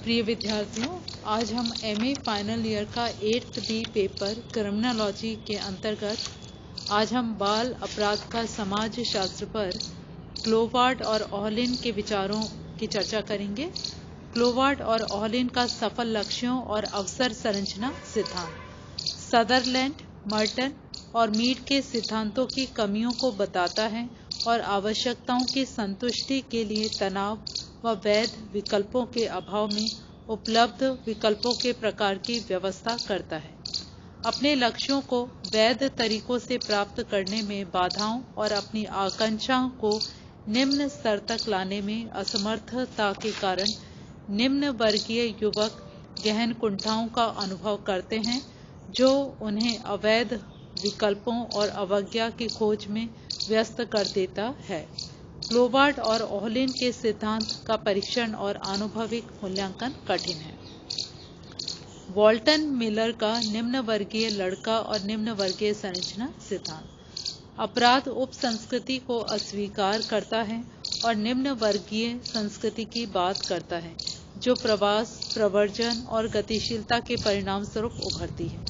प्रिय विद्यार्थियों, आज हम एमए फाइनल ईयर का 8th बी पेपर क्रिमिनोलॉजी के अंतर्गत आज हम बाल अपराध का समाज शास्त्र पर क्लोवार्ड और ओहलिन के विचारों की चर्चा करेंगे। क्लोवार्ड और ओहलिन का सफल लक्ष्यों और अवसर संरचना सिद्धांत सदरलैंड, मर्टन और मीड के सिद्धांतों की कमियों को बताता है और आवश्यकताओं की संतुष्टि के लिए तनाव व वैध विकल्पों के अभाव में उपलब्ध विकल्पों के प्रकार की व्यवस्था करता है। अपने लक्ष्यों को वैध तरीकों से प्राप्त करने में बाधाओं और अपनी आकांक्षाओं को निम्न स्तर तक लाने में असमर्थता के कारण निम्न वर्गीय युवक गहन कुंठाओं का अनुभव करते हैं, जो उन्हें अवैध विकल्पों और अवज्ञा की खोज में व्यस्त कर देता है। क्लोवार्ड और ओहलिन के सिद्धांत का परीक्षण और आनुभविक मूल्यांकन कठिन है। वॉल्टन मिलर का निम्न वर्गीय लड़का और निम्न वर्गीय संरचना सिद्धांत अपराध उप संस्कृति को अस्वीकार करता है और निम्न वर्गीय संस्कृति की बात करता है, जो प्रवास, प्रवर्जन और गतिशीलता के परिणाम स्वरूप उभरती है।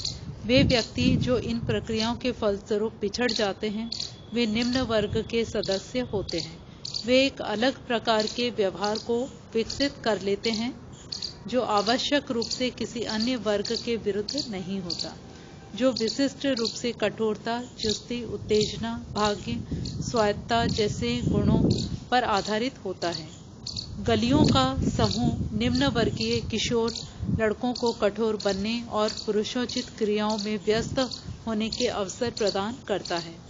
वे व्यक्ति जो इन प्रक्रियाओं के फलस्वरूप पिछड़ जाते हैं, वे निम्न वर्ग के सदस्य होते हैं। वे एक अलग प्रकार के व्यवहार को विकसित कर लेते हैं, जो आवश्यक रूप से किसी अन्य वर्ग के विरुद्ध नहीं होता, जो विशिष्ट रूप से कठोरता, चुस्ती, उत्तेजना, भाग्य, स्वायत्तता जैसे गुणों पर आधारित होता है। गलियों का समूह निम्न वर्गीय किशोर लड़कों को कठोर बनने और पुरुषोचित क्रियाओं में व्यस्त होने के अवसर प्रदान करता है।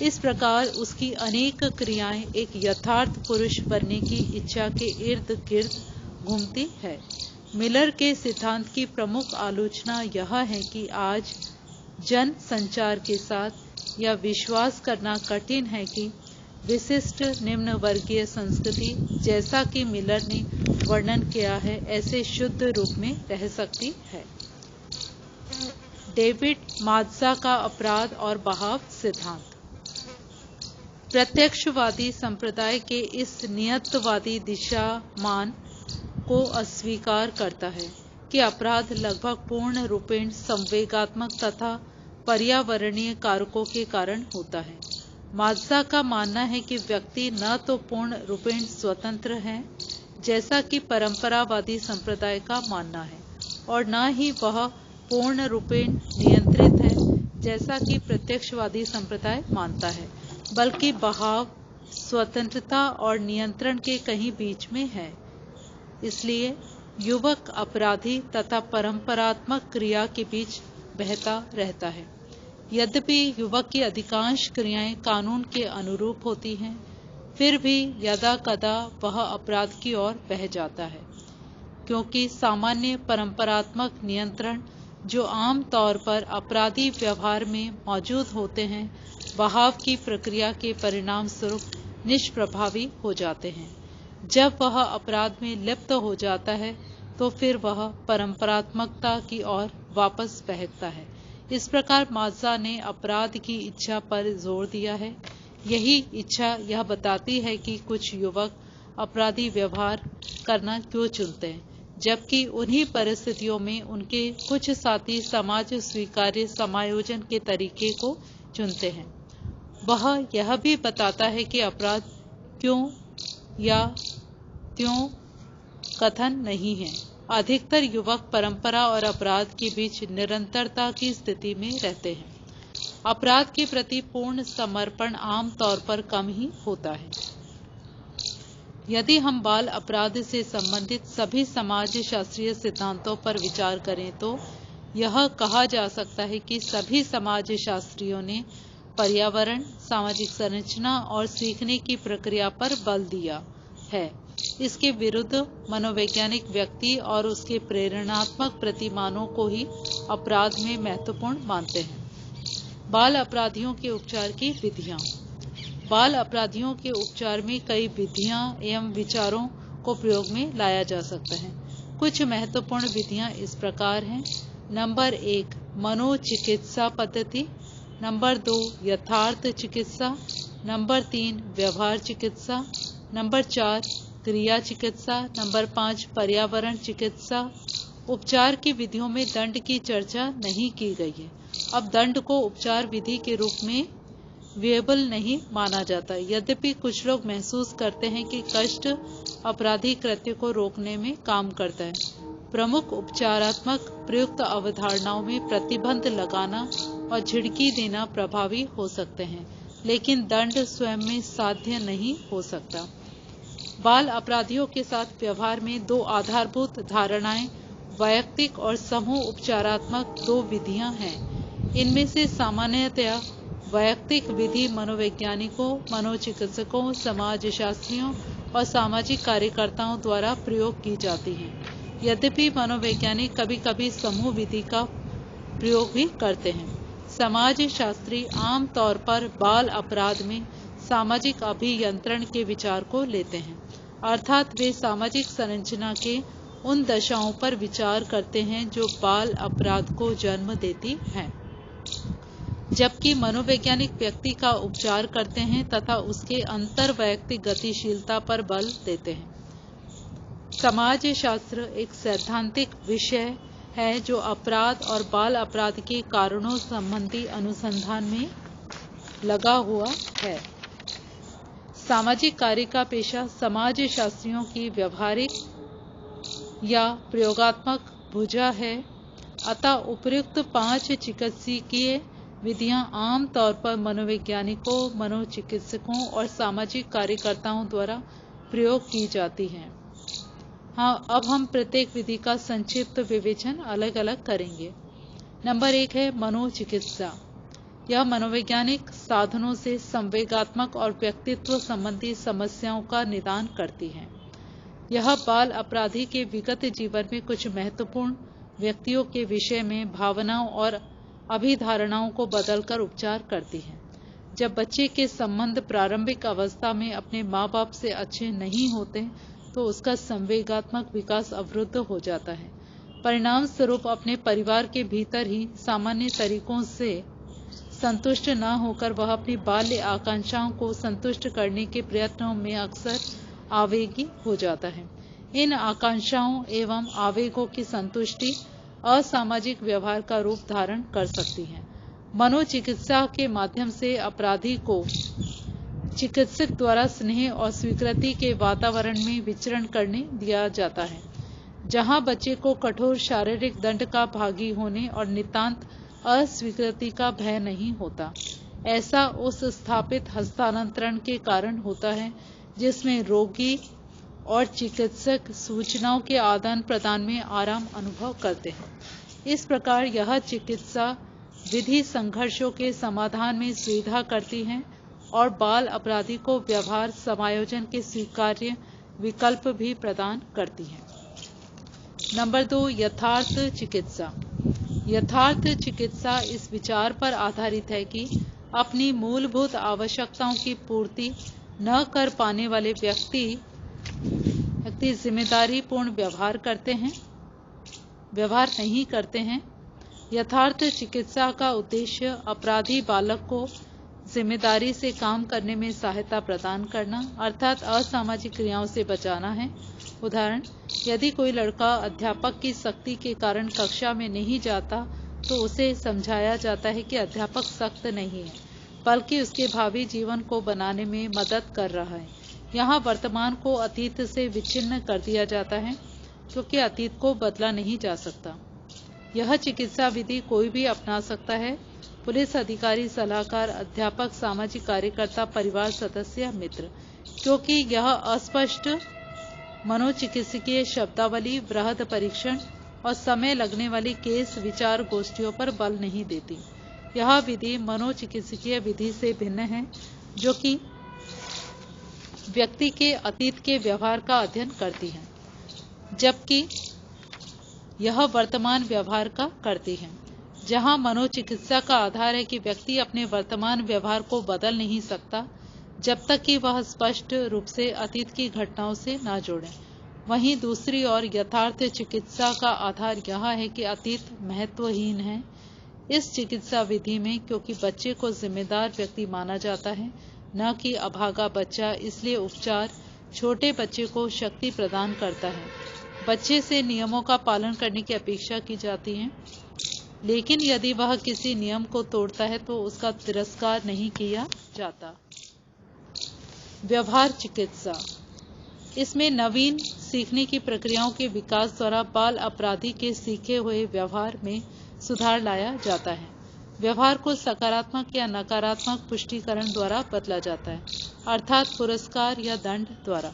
इस प्रकार उसकी अनेक क्रियाएं एक यथार्थ पुरुष बनने की इच्छा के इर्द गिर्द घूमती है। मिलर के सिद्धांत की प्रमुख आलोचना यह है कि आज जन संचार के साथ यह विश्वास करना कठिन है कि विशिष्ट निम्न वर्गीय संस्कृति, जैसा कि मिलर ने वर्णन किया है, ऐसे शुद्ध रूप में रह सकती है। डेविड मात्जा का अपराध और बहाव सिद्धांत प्रत्यक्षवादी संप्रदाय के इस नियतवादी दिशामान को अस्वीकार करता है कि अपराध लगभग पूर्ण रूपेण संवेगात्मक तथा पर्यावरणीय कारकों के कारण होता है। मात्जा का मानना है कि व्यक्ति न तो पूर्ण रूपेण स्वतंत्र है, जैसा कि परंपरावादी संप्रदाय का मानना है, और न ही वह पूर्ण रूपेण नियंत्रित है, जैसा कि प्रत्यक्षवादी संप्रदाय मानता है, बल्कि बहाव स्वतंत्रता और नियंत्रण के कहीं बीच में है। इसलिए युवक अपराधी तथा परंपरात्मक क्रिया के बीच बहता रहता है। यद्यपि युवक की अधिकांश क्रियाएं कानून के अनुरूप होती हैं, फिर भी यदा कदा वह अपराध की ओर बह जाता है, क्योंकि सामान्य परंपरात्मक नियंत्रण जो आम तौर पर अपराधी व्यवहार में मौजूद होते हैं, बहाव की प्रक्रिया के परिणाम स्वरूप निष्प्रभावी हो जाते हैं। जब वह अपराध में लिप्त हो जाता है, तो फिर वह परंपरात्मकता की ओर वापस बहकता है। इस प्रकार मात्जा ने अपराध की इच्छा पर जोर दिया है। यही इच्छा यह बताती है कि कुछ युवक अपराधी व्यवहार करना क्यों चुनते हैं, जबकि उन्हीं परिस्थितियों में उनके कुछ साथी समाज स्वीकार्य समायोजन के तरीके को चुनते हैं। वह यह भी बताता है कि अपराध क्यों या त्यों कथन नहीं है। अधिकतर युवक परंपरा और अपराध के बीच निरंतरता की स्थिति में रहते हैं। अपराध के प्रति पूर्ण समर्पण आम तौर पर कम ही होता है। यदि हम बाल अपराध से संबंधित सभी समाज शास्त्रीय सिद्धांतों पर विचार करें, तो यह कहा जा सकता है कि सभी समाज शास्त्रियों ने पर्यावरण, सामाजिक संरचना और सीखने की प्रक्रिया पर बल दिया है। इसके विरुद्ध मनोवैज्ञानिक व्यक्ति और उसके प्रेरणात्मक प्रतिमानों को ही अपराध में महत्वपूर्ण मानते हैं। बाल अपराधियों के उपचार की विधियां। बाल अपराधियों के उपचार में कई विधियां एवं विचारों को प्रयोग में लाया जा सकता है। कुछ महत्वपूर्ण विधियां इस प्रकार हैं। नंबर 1, मनोचिकित्सा पद्धति। नंबर 2, यथार्थ चिकित्सा। नंबर 3, व्यवहार चिकित्सा। नंबर 4, क्रिया चिकित्सा। नंबर 5 पर्यावरण चिकित्सा। उपचार की विधियों में दंड की चर्चा नहीं की गई है। अब दंड को उपचार विधि के रूप में विएबल नहीं माना जाता, यद्यपि कुछ लोग महसूस करते हैं कि कष्ट अपराधी कृत्य को रोकने में काम करता है। प्रमुख उपचारात्मक प्रयुक्त अवधारणाओं में प्रतिबंध लगाना और झिड़की देना प्रभावी हो सकते हैं, लेकिन दंड स्वयं में साध्य नहीं हो सकता। बाल अपराधियों के साथ व्यवहार में दो आधारभूत धारणाएं वैयक्तिक और समूह उपचारात्मक दो विधियां हैं। इनमें से सामान्यतया वैयक्तिक विधि मनोवैज्ञानिकों, मनोचिकित्सकों, समाजशास्त्रियों और सामाजिक कार्यकर्ताओं द्वारा प्रयोग की जाती है, यद्यपि मनोवैज्ञानिक कभी-कभी समूह विधि का प्रयोग भी करते हैं। समाजशास्त्री आम तौर पर बाल अपराध में सामाजिक अभियंत्रण के विचार को लेते हैं, अर्थात वे सामाजिक संरचना के उन दशाओं पर विचार करते हैं जो बाल अपराध को जन्म देती हैं, जबकि मनोवैज्ञानिक व्यक्ति का उपचार करते हैं तथा उसके अंतर्वैयक्तिक गतिशीलता पर बल देते हैं। समाजशास्त्र एक सैद्धांतिक विषय है जो अपराध और बाल अपराध के कारणों संबंधी अनुसंधान में लगा हुआ है। सामाजिक कार्य का पेशा समाजशास्त्रियों की व्यवहारिक या प्रयोगात्मक भुजा है, अतः उपर्युक्त 5 चिकित्सकीय विधियां आम तौर पर मनोवैज्ञानिकों, मनोचिकित्सकों और सामाजिक कार्यकर्ताओं द्वारा प्रयोग की जाती हैं। हाँ, अब हम प्रत्येक विधि का संक्षिप्त विवेचन अलग अलग करेंगे। नंबर 1 है मनोचिकित्सा। यह मनोवैज्ञानिक साधनों से संवेगात्मक और व्यक्तित्व संबंधी समस्याओं का निदान करती है। यह बाल अपराधी के विगत जीवन में कुछ महत्वपूर्ण व्यक्तियों के विषय में भावनाओं और अभिधारणाओं को बदलकर उपचार करती है। जब बच्चे के संबंध प्रारंभिक अवस्था में अपने माँ बाप से अच्छे नहीं होते तो उसका संवेगात्मक विकास अवरुद्ध हो जाता है। परिणाम स्वरूप अपने परिवार के भीतर ही सामान्य तरीकों से संतुष्ट न होकर वह अपनी बाल्य आकांक्षाओं को संतुष्ट करने के प्रयत्नों में अक्सर आवेगी हो जाता है। इन आकांक्षाओं एवं आवेगों की संतुष्टि असामाजिक व्यवहार का रूप धारण कर सकती है। मनोचिकित्सा के माध्यम से अपराधी को चिकित्सक द्वारा स्नेह और स्वीकृति के वातावरण में विचरण करने दिया जाता है, जहां बच्चे को कठोर शारीरिक दंड का भागी होने और नितांत अस्वीकृति का भय नहीं होता। ऐसा उस स्थापित हस्तांतरण के कारण होता है जिसमें रोगी और चिकित्सक सूचनाओं के आदान प्रदान में आराम अनुभव करते हैं। इस प्रकार यह चिकित्सा विधि संघर्षों के समाधान में सुविधा करती है और बाल अपराधी को व्यवहार समायोजन के स्वीकार्य विकल्प भी प्रदान करती है। नंबर 2 यथार्थ चिकित्सा। यथार्थ चिकित्सा इस विचार पर आधारित है कि अपनी मूलभूत आवश्यकताओं की पूर्ति न कर पाने वाले व्यक्ति जिम्मेदारी पूर्ण व्यवहार नहीं करते हैं। यथार्थ चिकित्सा का उद्देश्य अपराधी बालक को जिम्मेदारी से काम करने में सहायता प्रदान करना, अर्थात असामाजिक क्रियाओं से बचाना है। उदाहरण, यदि कोई लड़का अध्यापक की सख्ती के कारण कक्षा में नहीं जाता तो उसे समझाया जाता है कि अध्यापक सख्त नहीं है, बल्कि उसके भावी जीवन को बनाने में मदद कर रहा है। यहाँ वर्तमान को अतीत से विच्छिन्न कर दिया जाता है, क्योंकि अतीत को बदला नहीं जा सकता। यह चिकित्सा विधि कोई भी अपना सकता है, पुलिस अधिकारी, सलाहकार, अध्यापक, सामाजिक कार्यकर्ता, परिवार सदस्य, मित्र, क्योंकि यह अस्पष्ट मनोचिकित्सकीय शब्दावली, वृहद परीक्षण और समय लगने वाली केस विचार गोष्ठियों पर बल नहीं देती। यह विधि मनोचिकित्सकीय विधि से भिन्न है, जो कि व्यक्ति के अतीत के व्यवहार का अध्ययन करती है, जबकि यह वर्तमान व्यवहार का करती है। जहां मनोचिकित्सा का आधार है कि व्यक्ति अपने वर्तमान व्यवहार को बदल नहीं सकता जब तक कि वह स्पष्ट रूप से अतीत की घटनाओं से न जोड़े, वहीं दूसरी ओर यथार्थ चिकित्सा का आधार यह है कि अतीत महत्वहीन है। इस चिकित्सा विधि में क्योंकि बच्चे को जिम्मेदार व्यक्ति माना जाता है, न कि अभागा बच्चा, इसलिए उपचार छोटे बच्चे को शक्ति प्रदान करता है। बच्चे से नियमों का पालन करने की अपेक्षा की जाती है, लेकिन यदि वह किसी नियम को तोड़ता है तो उसका तिरस्कार नहीं किया जाता। व्यवहार चिकित्सा, इसमें नवीन सीखने की प्रक्रियाओं के विकास द्वारा बाल अपराधी के सीखे हुए व्यवहार में सुधार लाया जाता है। व्यवहार को सकारात्मक या नकारात्मक पुष्टिकरण द्वारा बदला जाता है, अर्थात पुरस्कार या दंड द्वारा।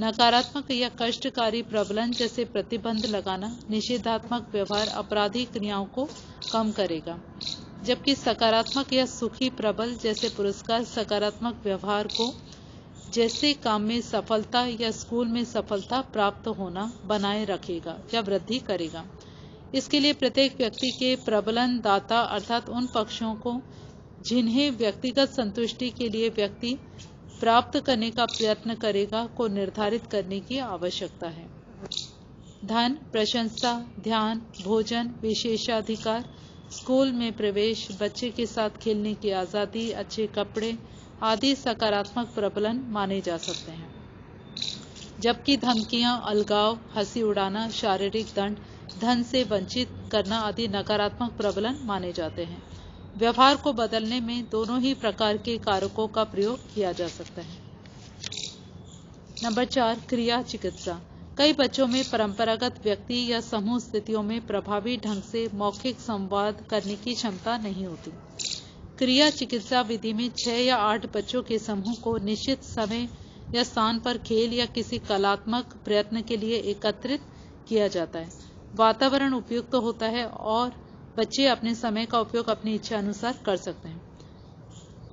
नकारात्मक या कष्टकारी प्रबलन जैसे प्रतिबंध लगाना, निषेधात्मक व्यवहार अपराधी क्रियाओं को कम करेगा, जबकि सकारात्मक या सुखी प्रबल जैसे पुरस्कार सकारात्मक व्यवहार को, जैसे काम में सफलता या स्कूल में सफलता प्राप्त होना, बनाए रखेगा या वृद्धि करेगा। इसके लिए प्रत्येक व्यक्ति के प्रबलन दाता अर्थात उन पक्षों को जिन्हें व्यक्तिगत संतुष्टि के लिए व्यक्ति प्राप्त करने का प्रयत्न करेगा को निर्धारित करने की आवश्यकता है। धन, प्रशंसा, ध्यान, भोजन, विशेषाधिकार, स्कूल में प्रवेश, बच्चे के साथ खेलने की आज़ादी, अच्छे कपड़े आदि सकारात्मक प्रबलन माने जा सकते हैं, जबकि धमकियां, अलगाव, हंसी उड़ाना, शारीरिक दंड, धन से वंचित करना आदि नकारात्मक प्रबलन माने जाते हैं। व्यवहार को बदलने में दोनों ही प्रकार के कारकों का प्रयोग किया जा सकता है। नंबर 4, क्रिया चिकित्सा। कई बच्चों में परंपरागत व्यक्ति या समूह स्थितियों में प्रभावी ढंग से मौखिक संवाद करने की क्षमता नहीं होती। क्रिया चिकित्सा विधि में 6 या 8 बच्चों के समूह को निश्चित समय या स्थान पर खेल या किसी कलात्मक प्रयत्न के लिए एकत्रित किया जाता है। वातावरण उपयुक्त होता है और बच्चे अपने समय का उपयोग अपनी इच्छा अनुसार कर सकते हैं।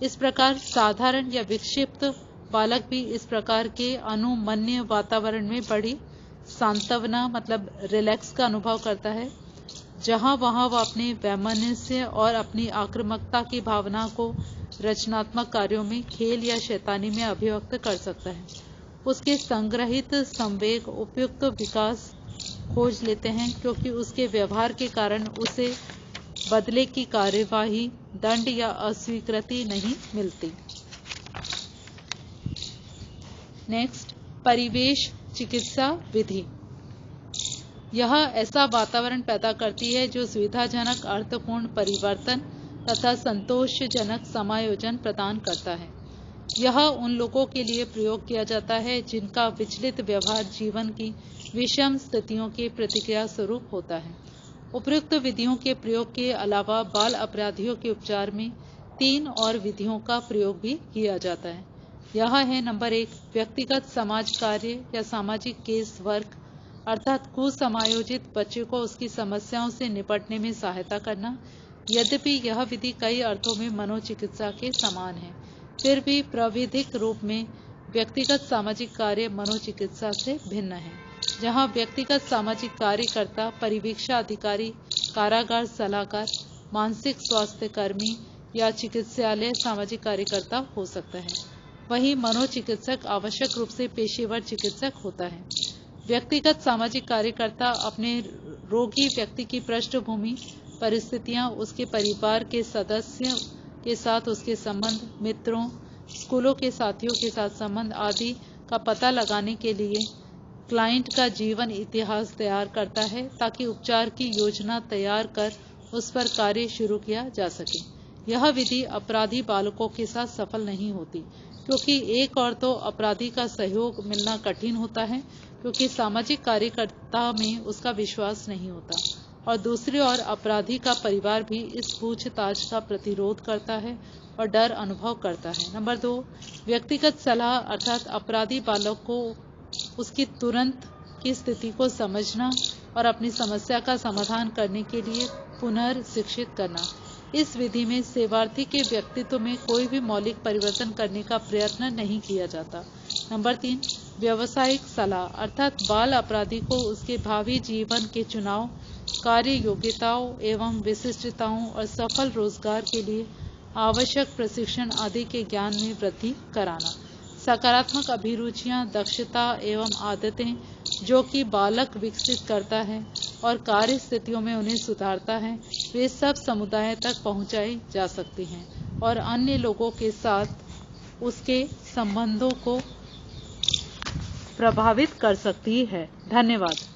इस प्रकार साधारण या विक्षिप्त बालक भी इस प्रकार के अनुमन्य वातावरण में बड़ी सांत्वना मतलब रिलैक्स का अनुभव करता है, जहां वह अपने वैमनस्य और अपनी आक्रामकता की भावना को रचनात्मक कार्यों में, खेल या शैतानी में अभिव्यक्त कर सकता है। उसके संग्रहित संवेग उपयुक्त विकास खोज लेते हैं, क्योंकि उसके व्यवहार के कारण उसे बदले की कार्यवाही, दंड या अस्वीकृति नहीं मिलती। नेक्स्ट, परिवेश चिकित्सा विधि। यह ऐसा वातावरण पैदा करती है जो सुविधाजनक, अर्थपूर्ण परिवर्तन तथा संतोषजनक समायोजन प्रदान करता है। यह उन लोगों के लिए प्रयोग किया जाता है जिनका विचलित व्यवहार जीवन की विषम स्थितियों के प्रतिक्रिया स्वरूप होता है। उपयुक्त विधियों के प्रयोग के अलावा बाल अपराधियों के उपचार में 3 और विधियों का प्रयोग भी किया जाता है। यह है नंबर 1, व्यक्तिगत समाज कार्य या सामाजिक केस वर्क, अर्थात कुसमायोजित बच्चे को उसकी समस्याओं से निपटने में सहायता करना। यद्यपि यह विधि कई अर्थों में मनोचिकित्सा के समान है, फिर भी प्राविधिक रूप में व्यक्तिगत सामाजिक कार्य मनोचिकित्सा से भिन्न है, जहां व्यक्तिगत सामाजिक कार्यकर्ता, परिवीक्षा अधिकारी, कारागार सलाहकार, मानसिक स्वास्थ्य कर्मी या चिकित्सालय सामाजिक कार्यकर्ता हो सकता है। वहीं मनोचिकित्सक आवश्यक रूप से पेशेवर चिकित्सक होता है। व्यक्तिगत सामाजिक कार्यकर्ता अपने रोगी व्यक्ति की पृष्ठभूमि, परिस्थितियां, उसके परिवार के सदस्यों के साथ उसके संबंध, मित्रों, स्कूलों के साथियों के साथ संबंध आदि का पता लगाने के लिए क्लाइंट का जीवन इतिहास तैयार करता है, ताकि उपचार की योजना तैयार कर उस पर कार्य शुरू किया जा सके। यह विधि अपराधी बालकों के साथ सफल नहीं होती, क्योंकि एक और तो अपराधी का सहयोग मिलना कठिन होता है, क्योंकि सामाजिक कार्यकर्ता में उसका विश्वास नहीं होता, और दूसरी ओर अपराधी का परिवार भी इस पूछताछ का प्रतिरोध करता है और डर अनुभव करता है। नंबर 2, व्यक्तिगत सलाह, अर्थात अपराधी बालक को उसकी तुरंत की स्थिति को समझना और अपनी समस्या का समाधान करने के लिए पुनर्शिक्षित करना। इस विधि में सेवार्थी के व्यक्तित्व में कोई भी मौलिक परिवर्तन करने का प्रयत्न नहीं किया जाता। नंबर 3, व्यावसायिक सलाह, अर्थात बाल अपराधी को उसके भावी जीवन के चुनाव, कार्य योग्यताओं एवं विशिष्टताओं और सफल रोजगार के लिए आवश्यक प्रशिक्षण आदि के ज्ञान में वृद्धि कराना। सकारात्मक अभिरुचियां, दक्षता एवं आदतें जो कि बालक विकसित करता है और कार्य स्थितियों में उन्हें सुधारता है, वे सब समुदाय तक पहुंचाई जा सकती हैं और अन्य लोगों के साथ उसके संबंधों को प्रभावित कर सकती है। धन्यवाद।